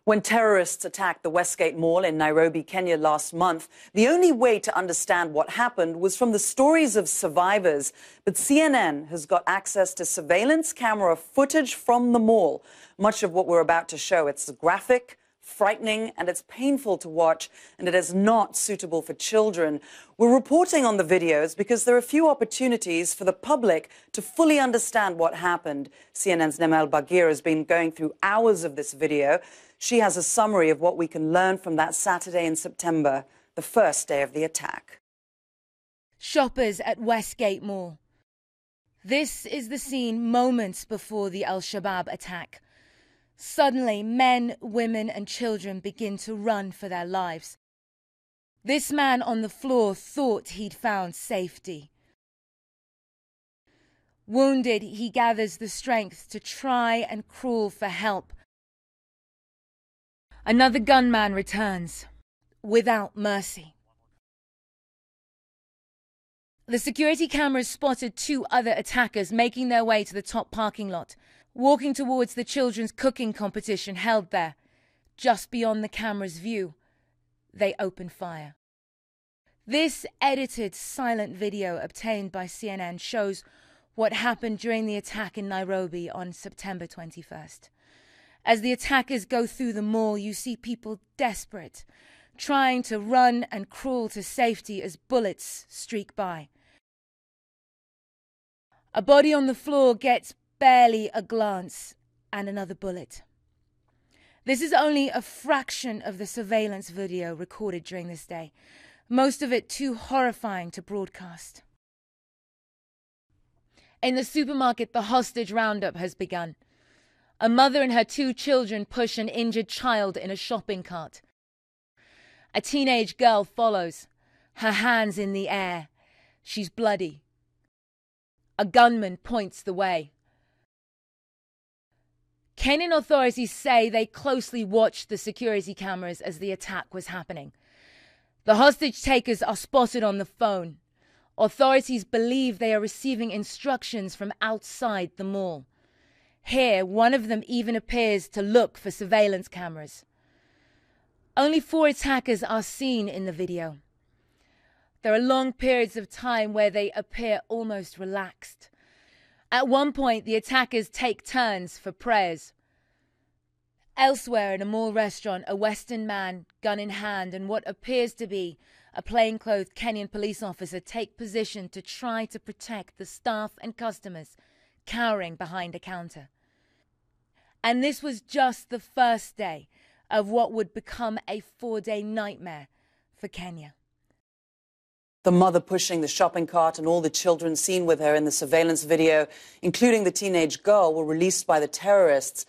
When terrorists attacked the Westgate Mall in Nairobi, Kenya last month, the only way to understand what happened was from the stories of survivors. But CNN has got access to surveillance camera footage from the mall. Much of what we're about to show, it's graphic, frightening, and it's painful to watch, and it is not suitable for children. We're reporting on the videos because there are few opportunities for the public to fully understand what happened. CNN's Nemel Bagir has been going through hours of this video. She has a summary of what we can learn from that Saturday in September, the first day of the attack. Shoppers at Westgate Mall. This is the scene moments before the Al-Shabaab attack. Suddenly, men, women and children begin to run for their lives. This man on the floor thought he'd found safety. Wounded, he gathers the strength to try and crawl for help. Another gunman returns, without mercy. The security cameras spotted two other attackers making their way to the top parking lot, walking towards the children's cooking competition held there. Just beyond the camera's view, they open fire. This edited silent video obtained by CNN shows what happened during the attack in Nairobi on September 21st. As the attackers go through the mall, you see people desperate, trying to run and crawl to safety as bullets streak by. A body on the floor gets barely a glance, and another bullet. This is only a fraction of the surveillance video recorded during this day, most of it too horrifying to broadcast. In the supermarket, the hostage roundup has begun. A mother and her two children push an injured child in a shopping cart. A teenage girl follows, her hands in the air. She's bloody. A gunman points the way. Kenyan authorities say they closely watched the security cameras as the attack was happening. The hostage takers are spotted on the phone. Authorities believe they are receiving instructions from outside the mall. Here, one of them even appears to look for surveillance cameras. Only 4 attackers are seen in the video. There are long periods of time where they appear almost relaxed. At one point, the attackers take turns for prayers. Elsewhere in a mall restaurant, a Western man, gun in hand, and what appears to be a plainclothed Kenyan police officer take position to try to protect the staff and customers cowering behind a counter. And this was just the first day of what would become a 4-day nightmare for Kenya. The mother pushing the shopping cart and all the children seen with her in the surveillance video, including the teenage girl, were released by the terrorists.